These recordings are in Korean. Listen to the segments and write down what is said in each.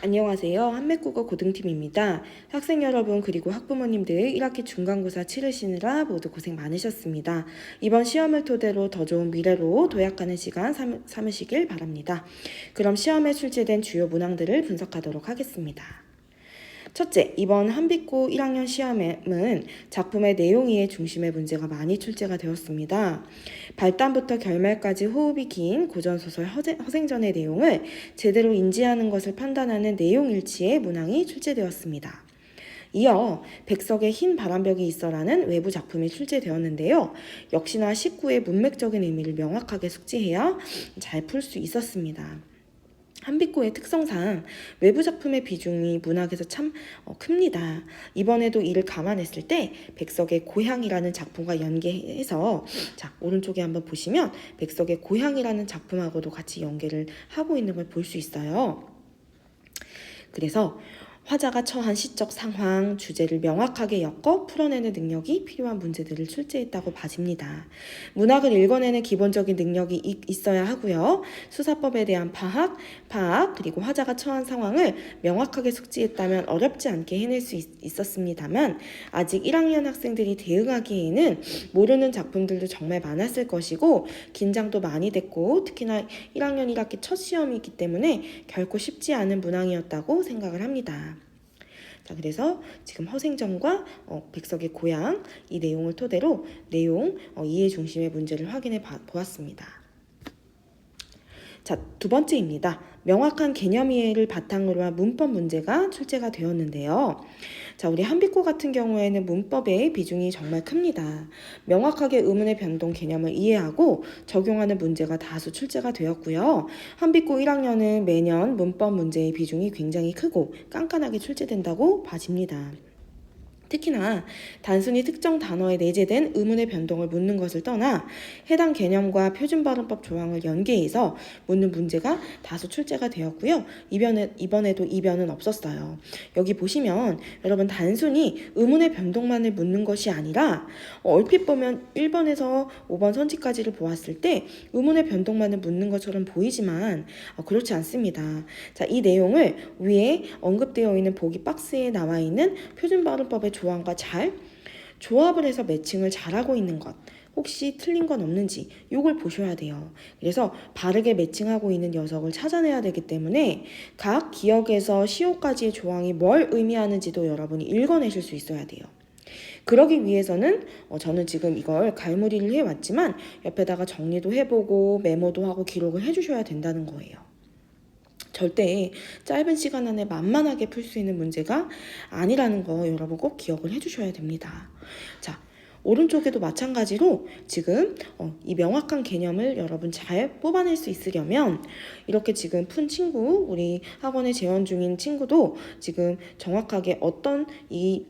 안녕하세요. 한맥국어 고등팀입니다. 학생 여러분 그리고 학부모님들 1학기 중간고사 치르시느라 모두 고생 많으셨습니다. 이번 시험을 토대로 더 좋은 미래로 도약하는 시간 삼으시길 바랍니다. 그럼 시험에 출제된 주요 문항들을 분석하도록 하겠습니다. 첫째, 이번 한빛고 1학년 시험은 작품의 내용 이해 중심의 문제가 많이 출제가 되었습니다. 발단부터 결말까지 호흡이 긴 고전소설 허생전의 내용을 제대로 인지하는 것을 판단하는 내용 일치의 문항이 출제되었습니다. 이어 백석의 흰 바람벽이 있어라는 외부 작품이 출제되었는데요. 역시나 19의 문맥적인 의미를 명확하게 숙지해야 잘 풀 수 있었습니다. 한빛고의 특성상 외부 작품의 비중이 문학에서 참 큽니다. 이번에도 이를 감안했을 때 백석의 고향이라는 작품과 연계해서 오른쪽에 한번 보시면 백석의 고향이라는 작품하고도 같이 연계를 하고 있는 걸 볼 수 있어요. 그래서 화자가 처한 시적 상황, 주제를 명확하게 엮어 풀어내는 능력이 필요한 문제들을 출제했다고 봐집니다. 문학을 읽어내는 기본적인 능력이 있어야 하고요. 수사법에 대한 파악, 그리고 화자가 처한 상황을 명확하게 숙지했다면 어렵지 않게 해낼 수 있었습니다만 아직 1학년 학생들이 대응하기에는 모르는 작품들도 정말 많았을 것이고 긴장도 많이 됐고 특히나 1학년 1학기 첫 시험이기 때문에 결코 쉽지 않은 문항이었다고 생각을 합니다. 그래서 지금 허생전과 백석의 고향 이 내용을 토대로 내용 이해 중심의 문제를 확인해 보았습니다. 두 번째입니다. 명확한 개념 이해를 바탕으로 한 문법 문제가 출제가 되었는데요. 우리 한빛고 같은 경우에는 문법의 비중이 정말 큽니다. 명확하게 의문의 변동 개념을 이해하고 적용하는 문제가 다수 출제가 되었고요. 한빛고 1학년은 매년 문법 문제의 비중이 굉장히 크고 깐깐하게 출제된다고 봐집니다. 특히나 단순히 특정 단어에 내재된 의문의 변동을 묻는 것을 떠나 해당 개념과 표준발음법 조항을 연계해서 묻는 문제가 다수 출제가 되었고요. 이번에도 이변은 없었어요. 여기 보시면 여러분 단순히 의문의 변동만을 묻는 것이 아니라 얼핏 보면 1번에서 5번 선지까지를 보았을 때 의문의 변동만을 묻는 것처럼 보이지만 그렇지 않습니다. 이 내용을 위에 언급되어 있는 보기 박스에 나와 있는 표준발음법의 조항과 잘 조합을 해서 매칭을 잘하고 있는 것, 혹시 틀린 건 없는지 이걸 보셔야 돼요. 그래서 바르게 매칭하고 있는 녀석을 찾아내야 되기 때문에 각 기역에서 시호까지의 조항이 뭘 의미하는지도 여러분이 읽어내실 수 있어야 돼요. 그러기 위해서는 저는 지금 이걸 갈무리를 해왔지만 옆에다가 정리도 해보고 메모도 하고 기록을 해주셔야 된다는 거예요. 절대 짧은 시간 안에 만만하게 풀 수 있는 문제가 아니라는 거 여러분 꼭 기억을 해주셔야 됩니다. 오른쪽에도 마찬가지로 지금 이 명확한 개념을 여러분 잘 뽑아낼 수 있으려면 이렇게 지금 푼 친구, 우리 학원에 재원 중인 친구도 지금 정확하게 어떤 이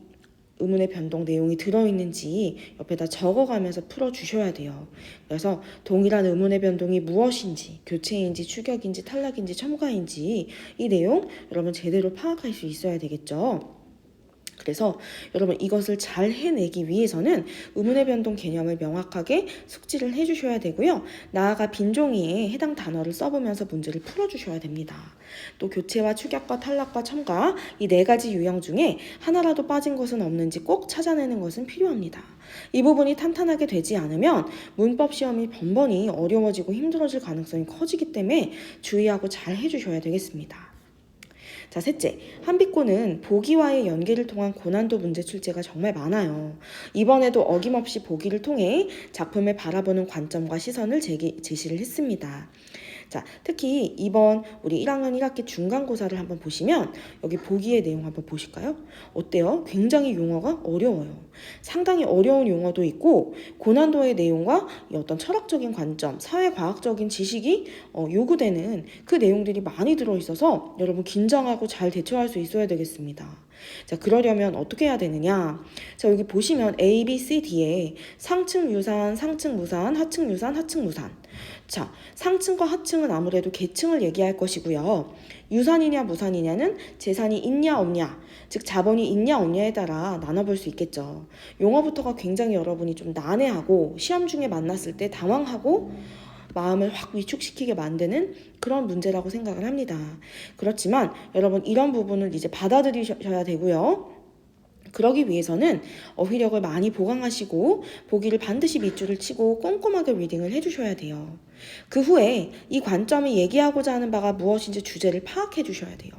의문의 변동 내용이 들어있는지 옆에다 적어가면서 풀어주셔야 돼요. 그래서 동일한 의문의 변동이 무엇인지, 교체인지, 추격인지, 탈락인지, 첨가인지 이 내용 여러분 제대로 파악할 수 있어야 되겠죠. 그래서 여러분 이것을 잘 해내기 위해서는 의문의 변동 개념을 명확하게 숙지를 해주셔야 되고요. 나아가 빈종이에 해당 단어를 써보면서 문제를 풀어주셔야 됩니다. 또 교체와 추격과 탈락과 첨가 이 4가지 유형 중에 하나라도 빠진 것은 없는지 꼭 찾아내는 것은 필요합니다. 이 부분이 탄탄하게 되지 않으면 문법 시험이 번번이 어려워지고 힘들어질 가능성이 커지기 때문에 주의하고 잘 해주셔야 되겠습니다. 셋째, 한빛고는 보기와의 연계를 통한 고난도 문제 출제가 정말 많아요. 이번에도 어김없이 보기를 통해 작품을 바라보는 관점과 시선을 제시를 했습니다. 특히 이번 우리 1학년 1학기 중간고사를 한번 보시면 여기 보기의 내용 한번 보실까요? 어때요? 굉장히 용어가 어려워요. 상당히 어려운 용어도 있고 고난도의 내용과 어떤 철학적인 관점, 사회과학적인 지식이 요구되는 그 내용들이 많이 들어있어서 여러분 긴장하고 잘 대처할 수 있어야 되겠습니다. 그러려면 어떻게 해야 되느냐? 여기 보시면 A, B, C, D에 상층 유산, 상층 무산, 하층 유산, 하층 무산. 상층과 하층은 아무래도 계층을 얘기할 것이고요. 유산이냐 무산이냐는 재산이 있냐 없냐, 즉 자본이 있냐 없냐에 따라 나눠볼 수 있겠죠. 용어부터가 굉장히 여러분이 좀 난해하고 시험 중에 만났을 때 당황하고 마음을 확 위축시키게 만드는 그런 문제라고 생각을 합니다. 그렇지만 여러분 이런 부분을 이제 받아들이셔야 되고요. 그러기 위해서는 어휘력을 많이 보강하시고 보기를 반드시 밑줄을 치고 꼼꼼하게 리딩을 해주셔야 돼요. 그 후에 이 관점이 얘기하고자 하는 바가 무엇인지 주제를 파악해 주셔야 돼요.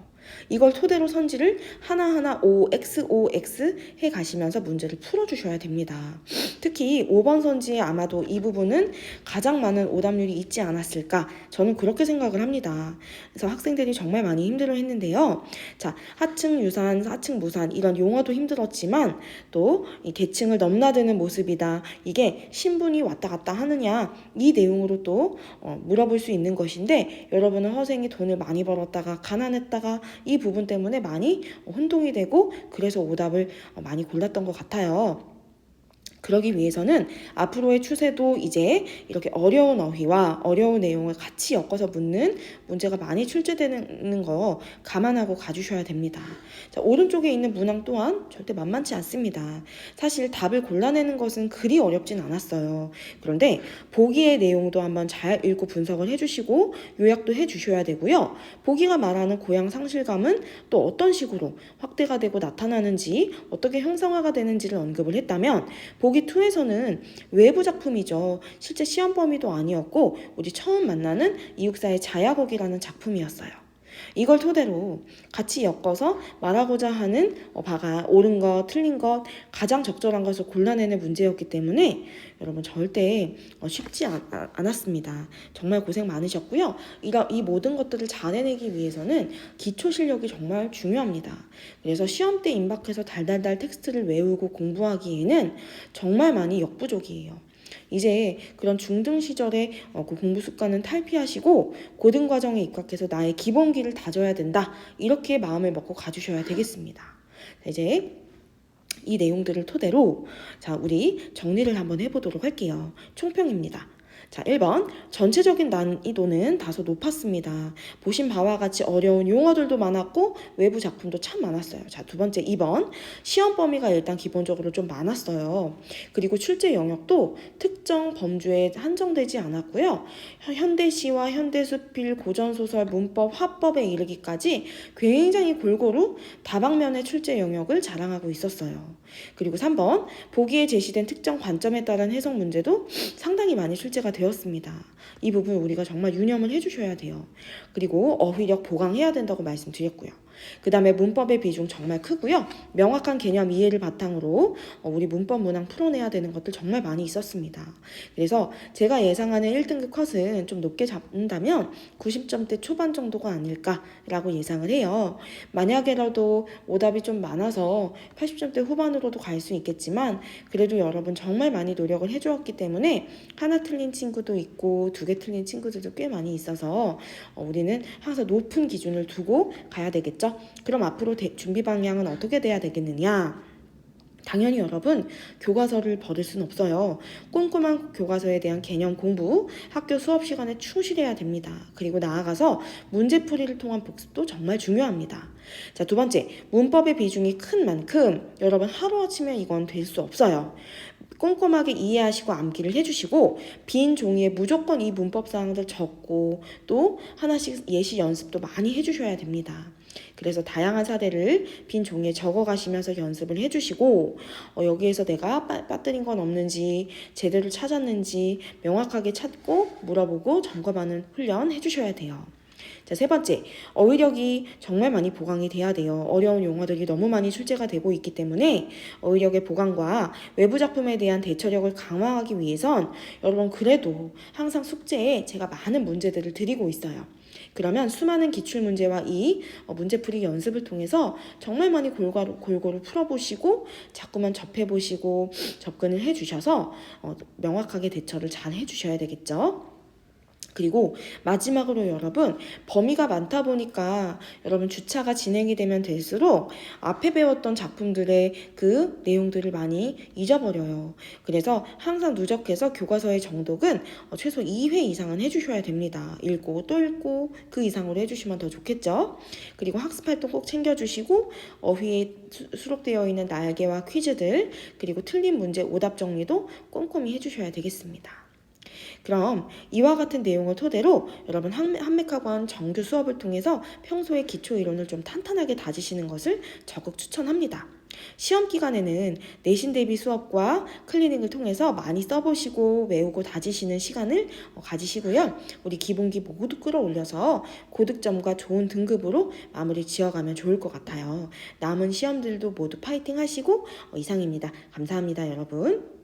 이걸 토대로 선지를 하나하나 OXOX 해 가시면서 문제를 풀어주셔야 됩니다. 특히 5번 선지에 아마도 이 부분은 가장 많은 오답률이 있지 않았을까 저는 그렇게 생각을 합니다. 그래서 학생들이 정말 많이 힘들어 했는데요. 자, 하층 유산, 하층 무산 이런 용어도 힘들었지만 또 이 계층을 넘나드는 모습이다. 이게 신분이 왔다 갔다 하느냐 이 내용으로 또 물어볼 수 있는 것인데 여러분은 허생이 돈을 많이 벌었다가 가난했다가 이 부분 때문에 많이 혼동이 되고 그래서 오답을 많이 골랐던 것 같아요. 그러기 위해서는 앞으로의 추세도 이제 이렇게 어려운 어휘와 어려운 내용을 같이 엮어서 묻는 문제가 많이 출제되는 거 감안하고 가주셔야 됩니다. 자, 오른쪽에 있는 문항 또한 절대 만만치 않습니다. 사실 답을 골라내는 것은 그리 어렵진 않았어요. 그런데 보기의 내용도 한번 잘 읽고 분석을 해주시고 요약도 해주셔야 되고요. 보기가 말하는 고양 상실감은 또 어떤 식으로 확대가 되고 나타나는지 어떻게 형상화가 되는지를 언급을 했다면 보기 2에서는 외부 작품이죠. 실제 시험 범위도 아니었고 우리 처음 만나는 이육사의 자야곡이라는 작품이었어요. 이걸 토대로 같이 엮어서 말하고자 하는 바가 옳은 것, 틀린 것, 가장 적절한 것을 골라내는 문제였기 때문에 여러분 절대 쉽지 않았습니다. 정말 고생 많으셨고요. 이 모든 것들을 잘 해내기 위해서는 기초 실력이 정말 중요합니다. 그래서 시험 때 임박해서 달달달 텍스트를 외우고 공부하기에는 정말 많이 역부족이에요. 이제 그런 중등 시절의 그 공부 습관은 탈피하시고 고등 과정에 입학해서 나의 기본기를 다져야 된다. 이렇게 마음을 먹고 가주셔야 되겠습니다. 이제 이 내용들을 토대로 자, 우리 정리를 한번 해보도록 할게요. 총평입니다. 자, 1번 전체적인 난이도는 다소 높았습니다. 보신 바와 같이 어려운 용어들도 많았고 외부 작품도 참 많았어요. 자, 두 번째 2번 시험 범위가 일단 기본적으로 좀 많았어요. 그리고 출제 영역도 특정 범주에 한정되지 않았고요. 현대시와 현대수필, 고전소설, 문법, 화법에 이르기까지 굉장히 골고루 다방면의 출제 영역을 자랑하고 있었어요. 그리고 3번 보기에 제시된 특정 관점에 따른 해석 문제도 상당히 많이 출제가 되었습니다. 이 부분 우리가 정말 유념을 해주셔야 돼요. 그리고 어휘력 보강해야 된다고 말씀드렸고요. 그 다음에 문법의 비중 정말 크고요. 명확한 개념 이해를 바탕으로 우리 문법 문항 풀어내야 되는 것들 정말 많이 있었습니다. 그래서 제가 예상하는 1등급 컷은 좀 높게 잡는다면 90점대 초반 정도가 아닐까라고 예상을 해요. 만약에라도 오답이 좀 많아서 80점대 후반으로도 갈 수 있겠지만 그래도 여러분 정말 많이 노력을 해주었기 때문에 하나 틀린 친구도 있고 2개 틀린 친구들도 꽤 많이 있어서 우리는 항상 높은 기준을 두고 가야 되겠죠. 그럼 앞으로 준비 방향은 어떻게 돼야 되겠느냐? 당연히 여러분 교과서를 버릴 수는 없어요. 꼼꼼한 교과서에 대한 개념 공부, 학교 수업 시간에 충실해야 됩니다. 그리고 나아가서 문제풀이를 통한 복습도 정말 중요합니다. 자, 두 번째, 문법의 비중이 큰 만큼 여러분 하루아침에 이건 될 수 없어요. 꼼꼼하게 이해하시고 암기를 해주시고 빈 종이에 무조건 이 문법 사항들 적고 또 하나씩 예시 연습도 많이 해주셔야 됩니다. 그래서 다양한 사례를 빈 종이에 적어가시면서 연습을 해주시고 여기에서 내가 빠뜨린 건 없는지 제대로 찾았는지 명확하게 찾고 물어보고 점검하는 훈련 해주셔야 돼요. 자, 세 번째, 어휘력이 정말 많이 보강이 돼야 돼요. 어려운 용어들이 너무 많이 출제가 되고 있기 때문에 어휘력의 보강과 외부 작품에 대한 대처력을 강화하기 위해선 여러분 그래도 항상 숙제에 제가 많은 문제들을 드리고 있어요. 그러면 수많은 기출문제와 이 문제풀이 연습을 통해서 정말 많이 골고루 풀어보시고 자꾸만 접해보시고 접근을 해주셔서 명확하게 대처를 잘 해주셔야 되겠죠. 그리고 마지막으로 여러분 범위가 많다 보니까 여러분 주차가 진행이 되면 될수록 앞에 배웠던 작품들의 그 내용들을 많이 잊어버려요. 그래서 항상 누적해서 교과서의 정독은 최소 2회 이상은 해주셔야 됩니다. 읽고 또 읽고 그 이상으로 해주시면 더 좋겠죠. 그리고 학습활동 꼭 챙겨주시고 어휘에 수록되어 있는 날개와 퀴즈들 그리고 틀린 문제 오답 정리도 꼼꼼히 해주셔야 되겠습니다. 그럼 이와 같은 내용을 토대로 여러분 한맥학원 정규 수업을 통해서 평소에 기초 이론을 좀 탄탄하게 다지시는 것을 적극 추천합니다. 시험 기간에는 내신 대비 수업과 클리닉을 통해서 많이 써보시고 외우고 다지시는 시간을 가지시고요. 우리 기본기 모두 끌어올려서 고득점과 좋은 등급으로 마무리 지어가면 좋을 것 같아요. 남은 시험들도 모두 파이팅 하시고 이상입니다. 감사합니다, 여러분.